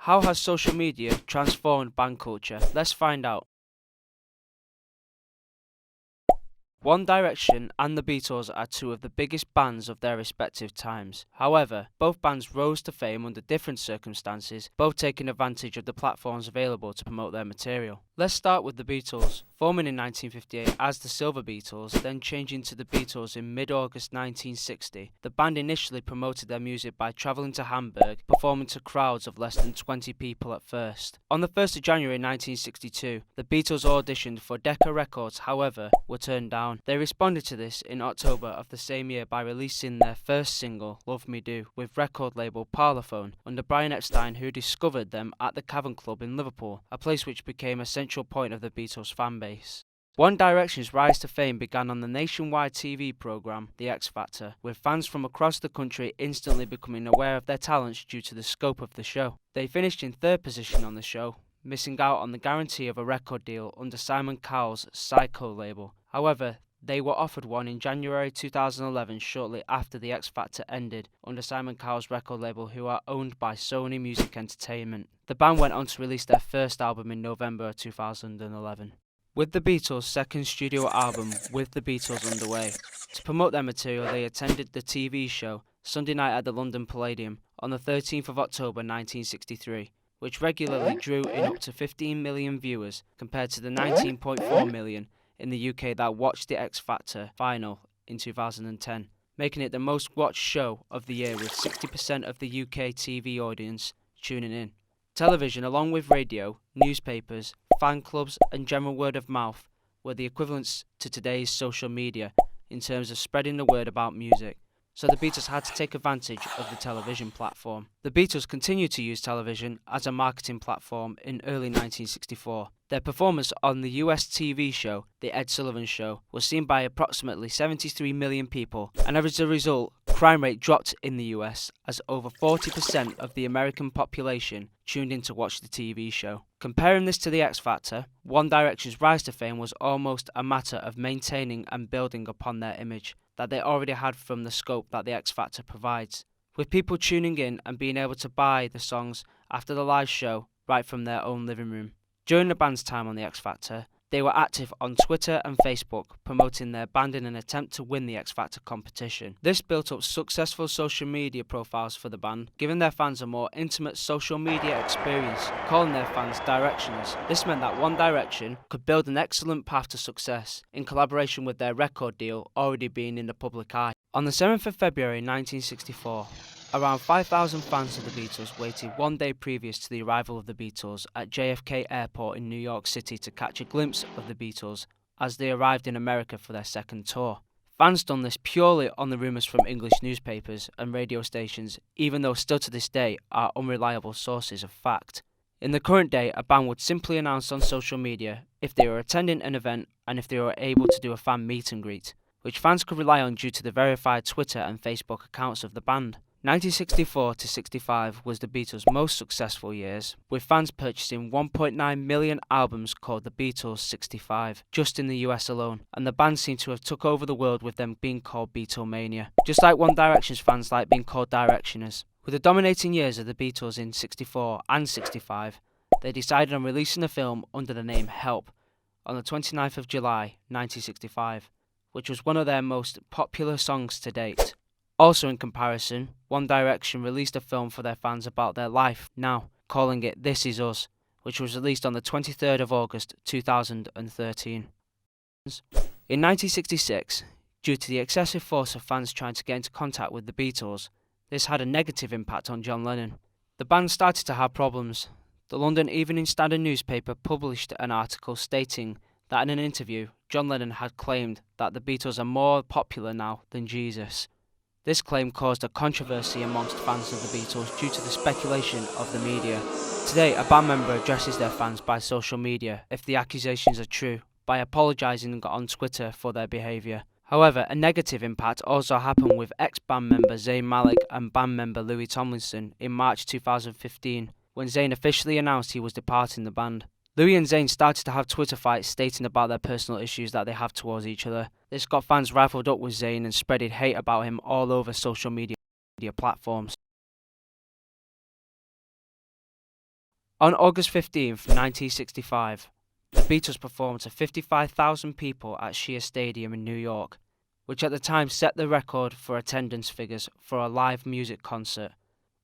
How has social media transformed band culture? Let's find out. One Direction and the Beatles are two of the biggest bands of their respective times. However, both bands rose to fame under different circumstances, both taking advantage of the platforms available to promote their material. Let's start with the Beatles. Forming in 1958 as the Silver Beatles, then changing to the Beatles in mid-August 1960, the band initially promoted their music by travelling to Hamburg, performing to crowds of less than 20 people at first. On the 1st of January 1962, the Beatles auditioned for Decca Records, however, were turned down. They responded to this in October of the same year by releasing their first single, Love Me Do, with record label Parlophone, under Brian Epstein, who discovered them at the Cavern Club in Liverpool, a place which became a central point of the Beatles fan base. One Direction's rise to fame began on the nationwide TV programme The X Factor, with fans from across the country instantly becoming aware of their talents due to the scope of the show. They finished in third position on the show, missing out on the guarantee of a record deal under Simon Cowell's Psycho label. However, they were offered one in January 2011, shortly after The X Factor ended, under Simon Cowell's record label, who are owned by Sony Music Entertainment. The band went on to release their first album in November 2011. With the Beatles' second studio album, With the Beatles, underway, to promote their material they attended the TV show Sunday Night at the London Palladium on the 13th of October 1963, which regularly drew in up to 15 million viewers compared to the 19.4 million in the UK that watched the X Factor final in 2010, making it the most watched show of the year, with 60% of the UK TV audience tuning in. Television, along with radio, newspapers, fan clubs and general word of mouth, were the equivalents to today's social media in terms of spreading the word about music, so the Beatles had to take advantage of the television platform. The Beatles continued to use television as a marketing platform in early 1964. Their performance on the US TV show The Ed Sullivan Show was seen by approximately 73 million people, and as a result, crime rate dropped in the US as over 40% of the American population tuned in to watch the TV show. Comparing this to the X Factor, One Direction's rise to fame was almost a matter of maintaining and building upon their image that they already had from the scope that the X Factor provides, with people tuning in and being able to buy the songs after the live show right from their own living room. During the band's time on the X Factor, they were active on Twitter and Facebook, promoting their band in an attempt to win the X Factor competition. This built up successful social media profiles for the band, giving their fans a more intimate social media experience, calling their fans Directioners. This meant that One Direction could build an excellent path to success, in collaboration with their record deal already being in the public eye. On the 7th of February 1964, around 5,000 fans of the Beatles waited one day previous to the arrival of the Beatles at JFK Airport in New York City to catch a glimpse of the Beatles as they arrived in America for their second tour. Fans done this purely on the rumours from English newspapers and radio stations, even though still to this day are unreliable sources of fact. In the current day, a band would simply announce on social media if they were attending an event and if they were able to do a fan meet and greet, which fans could rely on due to the verified Twitter and Facebook accounts of the band. 1964 to 65 was the Beatles' most successful years, with fans purchasing 1.9 million albums called the Beatles 65, just in the US alone, and the band seemed to have took over the world with them being called Beatlemania, just like One Direction's fans like being called Directioners. With the dominating years of the Beatles in 64 and 65, they decided on releasing a film under the name Help on the 29th of July 1965, which was one of their most popular songs to date. Also in comparison, One Direction released a film for their fans about their life now, calling it This Is Us, which was released on the 23rd of August 2013. In 1966, due to the excessive force of fans trying to get into contact with the Beatles, this had a negative impact on John Lennon. The band started to have problems. The London Evening Standard newspaper published an article stating that in an interview, John Lennon had claimed that the Beatles are more popular now than Jesus. This claim caused a controversy amongst fans of the Beatles due to the speculation of the media. Today, a band member addresses their fans by social media, if the accusations are true, by apologising on Twitter for their behaviour. However, a negative impact also happened with ex-band member Zayn Malik and band member Louis Tomlinson in March 2015, when Zayn officially announced he was departing the band. Louis and Zayn started to have Twitter fights stating about their personal issues that they have towards each other. This got fans rifled up with Zayn and spreading hate about him all over social media platforms. On August 15th, 1965, the Beatles performed to 55,000 people at Shea Stadium in New York, which at the time set the record for attendance figures for a live music concert.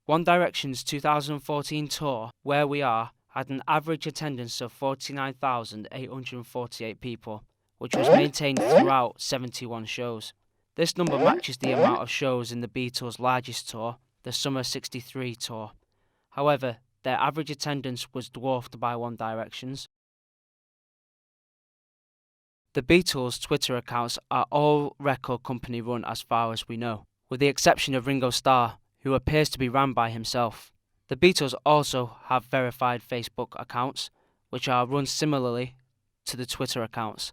One Direction's 2014 tour, Where We Are, had an average attendance of 49,848 people, which was maintained throughout 71 shows. This number matches the amount of shows in the Beatles' largest tour, the Summer '63 tour. However, their average attendance was dwarfed by One Direction's. The Beatles' Twitter accounts are all record company run as far as we know, with the exception of Ringo Starr, who appears to be ran by himself. The Beatles also have verified Facebook accounts, which are run similarly to the Twitter accounts.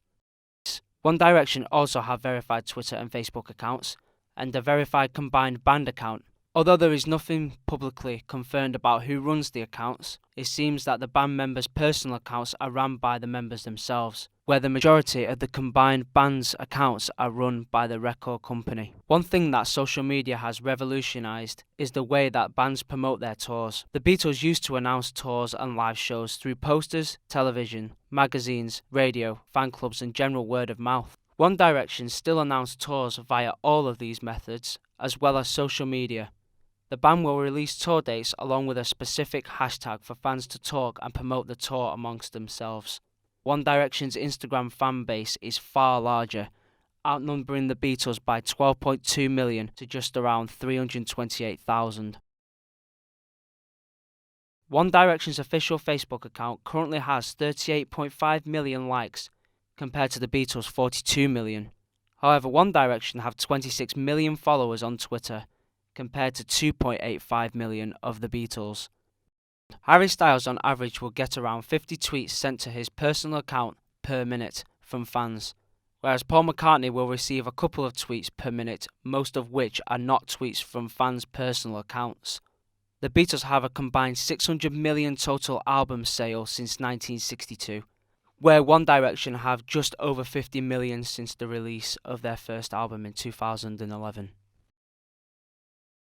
One Direction also have verified Twitter and Facebook accounts, and a verified combined band account. Although there is nothing publicly confirmed about who runs the accounts, it seems that the band members' personal accounts are run by the members themselves, where the majority of the combined band's accounts are run by the record company. One thing that social media has revolutionized is the way that bands promote their tours. The Beatles used to announce tours and live shows through posters, television, magazines, radio, fan clubs and general word of mouth. One Direction still announce tours via all of these methods, as well as social media. The band will release tour dates along with a specific hashtag for fans to talk and promote the tour amongst themselves. One Direction's Instagram fan base is far larger, outnumbering the Beatles by 12.2 million to just around 328,000. One Direction's official Facebook account currently has 38.5 million likes, compared to the Beatles' 42 million. However, One Direction have 26 million followers on Twitter, compared to 2.85 million of the Beatles. Harry Styles on average will get around 50 tweets sent to his personal account per minute from fans, whereas Paul McCartney will receive a couple of tweets per minute, most of which are not tweets from fans' personal accounts. The Beatles have a combined 600 million total album sales since 1962, where One Direction have just over 50 million since the release of their first album in 2011.